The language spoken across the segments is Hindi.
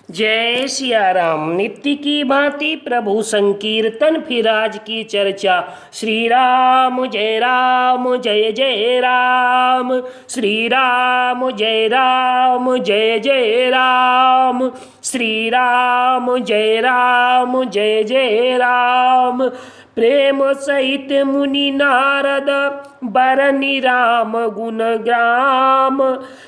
जय सिया राम। नित्य की भांति प्रभु संकीर्तन फिर आज की चर्चा। श्री राम जय राम जय जय राम। श्री राम जय राम जय जय राम। श्री राम जय राम जय जय राम। प्रेम सहित मुनि नारद बरनि राम गुण ग्राम।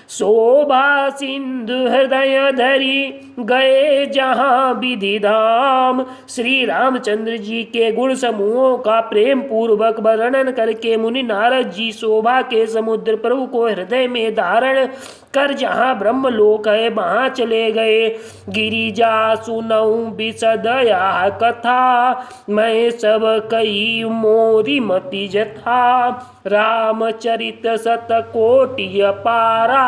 शोभा सिंधु हृदय धरी गए जहाँ विधि धाम। श्री रामचंद्र जी के गुण समूहों का प्रेम पूर्वक वर्णन करके मुनि नारद जी शोभा के समुद्र प्रभु को हृदय में धारण कर जहाँ ब्रह्मलोक है वहाँ चले गए। गिरिजा सुनऊ बिसद यह कथा, मैं सब कही मोरी मति जथा। रामचरित शतकोटि अपारा,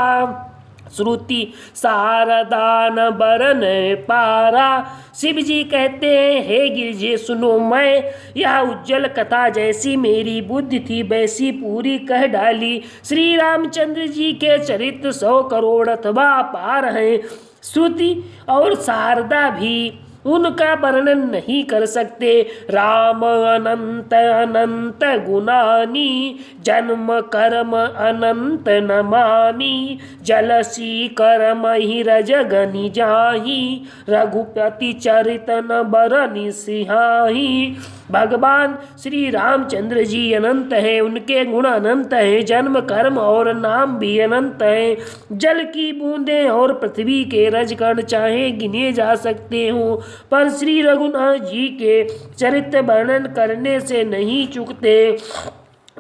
श्रुति सारदान बरन पारा। शिव जी कहते हैं, हे गिरिजे सुनो, मैं यह उज्जवल कथा जैसी मेरी बुद्धि थी वैसी पूरी कह डाली। श्री रामचंद्र जी के चरित्र 100 करोड़ अथवा अपार हैं। श्रुति और शारदा भी उनका वर्णन नहीं कर सकते। राम अनंत अनंत गुणानी, जन्म कर्म अनंत नमामि। जलसी कर्म ही रजगनि जाहि, रघुपति चरित न बरनि सिहाहि। भगवान श्री रामचंद्र जी अनंत हैं, उनके गुण अनंत हैं। जन्म कर्म और नाम भी अनंत हैं। जल की बूंदें और पृथ्वी के रजकण चाहे गिने जा सकते हों, पर श्री रघुनाथ जी के चरित्र वर्णन करने से नहीं चूकते।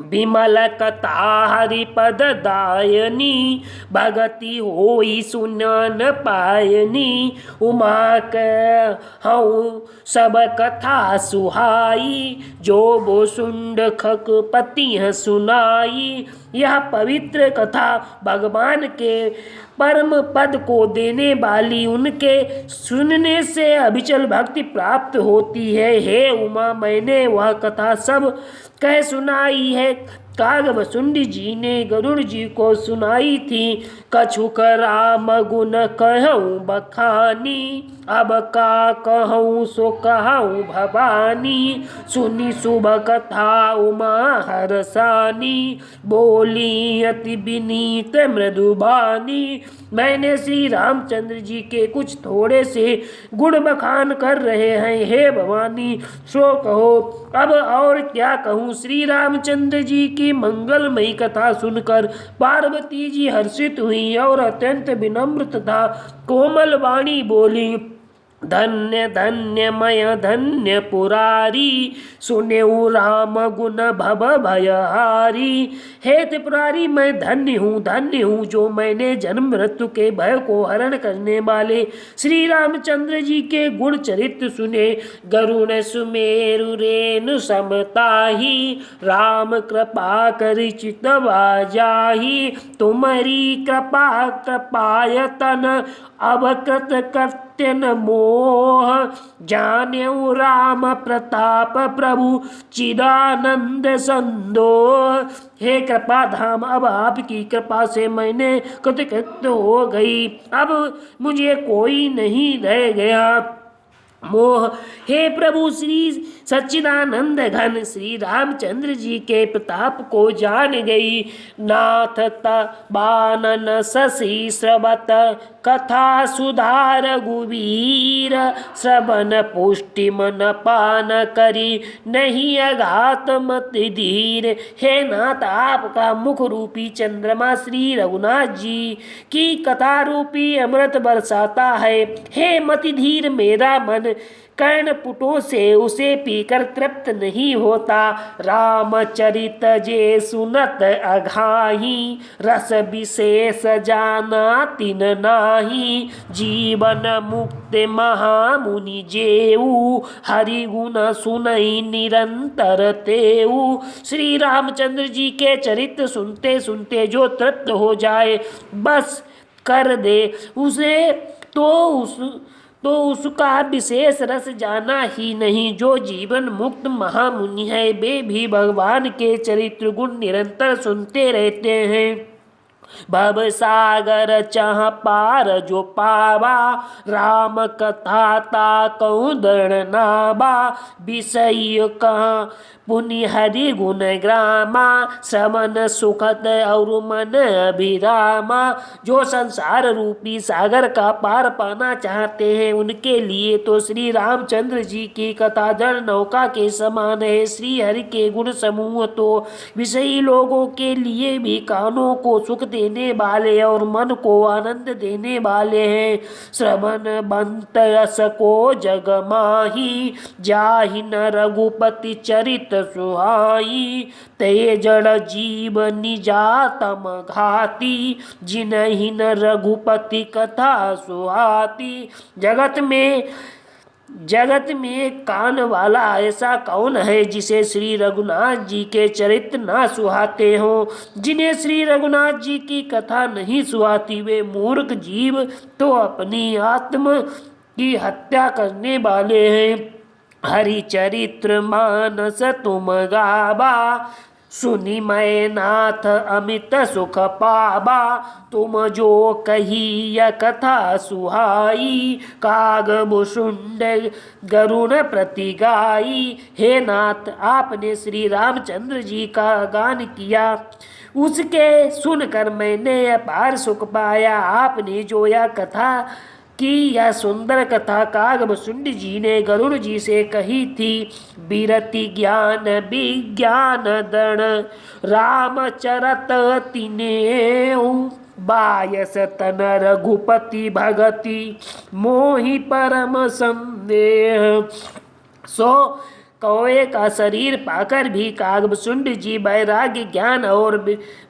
विमल कथा हरिपद दायनी, भगति होई सुनन पायनी। उमा कहूँ सब कथा सुहाई, जो वो सुंड खकपति सुनाई। यह पवित्र कथा भगवान के परम पद को देने वाली, उनके सुनने से अविचल भक्ति प्राप्त होती है। हे उमा, मैंने वह कथा सब कह सुनाई है। कागभसुंडी जी ने गरुड़ जी को सुनाई थी। कछुक राम गुण कहूँ बखानी, अब का कहूँ सो कहूँ भवानी। सुनी शुभ कथा उमा हरसानी, बोली अति विनीत मृदुबानी। मैंने श्री रामचंद्र जी के कुछ थोड़े से गुण बखान कर रहे हैं, हे भवानी सो कहो। अब और क्या कहूँ। श्री रामचंद्र जी की मंगलमयी कथा सुनकर पार्वती जी हर्षित हुई और अत्यंत विनम्र तथा कोमल वाणी बोली, धन्य धन्य मय धन्य पुरारी, सुनेऊ राम गुण भव भयहारी। हे त्रिपुरारी, मैं धन्य हूँ जो मैंने जन्म मृत्यु के भय को हरण करने वाले श्री रामचंद्र जी के गुण चरित्र सुने। गरुण सुमेरु रेणु समताही, राम कृपा करि चितवा जाहि। तुम्हारी कृपा कृपायतन, अवकृत कृत्य न मोह। जान्यऊ राम प्रताप प्रभु, चिदानंद संदोह। हे कृपा धाम, अब आपकी कृपा से मैंने कृतकृत्य हो गई। अब मुझे कोई नहीं रह गया मोह। हे प्रभु श्री सच्चिदानंद घन, श्री रामचंद्र जी के प्रताप को जान गई। नाथ बानन शशि श्रवत, कथा सुधार गुवीर। श्रवण पुष्टि मन पान करी, नहीं अघात मत धीर। हे नाथ, आपका मुख रूपी चंद्रमा श्री रघुनाथ जी की कथा रूपी अमृत बरसाता है। हे मति धीर, मेरा मन कर्णपुटों से उसे पीकर तृप्त नहीं होता। रामचरित जे सुनत अघाही, रस विशेष जाना तिन नाही। जीवन मुक्त महामुनि जेऊ, हरि गुण सुनई निरंतर तेऊ। श्री रामचंद्र जी के चरित्र सुनते सुनते जो तृप्त हो जाए, बस कर दे उसे, तो उसका विशेष रस जाना ही नहीं। जो जीवन मुक्त महामुनि है, वे भी भगवान के चरित्र गुण निरंतर सुनते रहते हैं। भव सागर चह पार जो पावा, राम कथा ताकौ दृढ़ नाबा। विषय कह पुनि हरि गुण ग्रामा, श्रवण सुखद और मन अभिरामा। जो संसार रूपी सागर का पार पाना चाहते हैं उनके लिए तो श्री रामचंद्र जी की कथा जल नौका के समान है। श्री हरि के गुण समूह तो विषयी लोगों के लिए भी कानों को सुख देने वाले और मन को आनंद देने वाले हैं। श्रवण बंत यस को जग माही, जाहि न रघुपति चरित सुहाई। ते जड़ जीव निजातम घाती, जिनहि न रघुपति कथा सुहाती। जगत में कान वाला ऐसा कौन है जिसे श्री रघुनाथ जी के चरित्र ना सुहाते हों। जिन्हें श्री रघुनाथ जी की कथा नहीं सुहाती वे मूर्ख जीव तो अपनी आत्म की हत्या करने वाले हैं। हरि चरित्र मानस तुम गाबा, सुनि मैं नाथ अमित सुख पाबा। तुम जो कही यह कथा सुहाई, काग भुषुंड गरुण प्रति गाई। हे नाथ, आपने श्री रामचंद्र जी का गान किया, उसके सुनकर मैंने अपार सुख पाया। आपने जो यह कथा कि यह सुंदर कथा कागभुषुंड जी ने गरुड़ जी से कही थी। बिरति ज्ञान विज्ञान दण, रामचरत तिनेऊ। बायस तन रघुपति भगति, मोहि परम संदेह। सो कौवे का शरीर पाकर भी कागभुषुंड जी वैराग्य ज्ञान और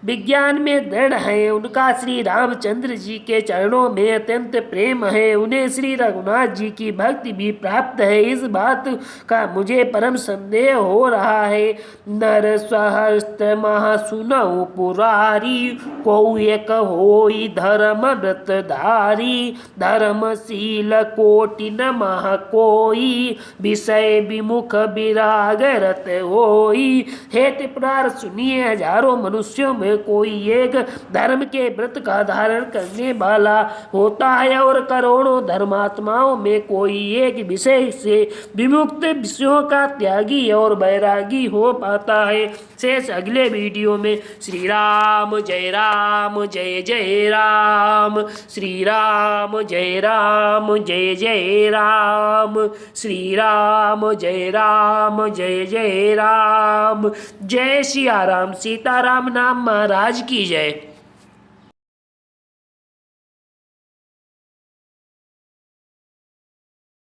विज्ञान में दृढ़ हैं। उनका श्री रामचंद्र जी के चरणों में अत्यंत प्रेम है। उन्हें श्री रघुनाथ जी की भक्ति भी प्राप्त है। इस बात का मुझे परम संदेह हो रहा है। नर सहस्त्र मह सुनऊ पुरारी, को एक होई धर्म व्रतधारी। धर्मशील कोटि न मह कोई, विषय विमुख विराग रत होई। हे त्रिपुरार सुनिए, हजारों मनुष्यों में कोई एक धर्म के व्रत का धारण करने वाला होता है और करोड़ों धर्मात्माओं में कोई एक विषय से विमुक्त विषयों का त्यागी और बैरागी हो पाता है। शेष अगले वीडियो में। श्री राम जय जय राम। श्री राम जय जय राम। श्री राम जय जय राम। जय सिया राम। सीताराम नाम महाराज की जय।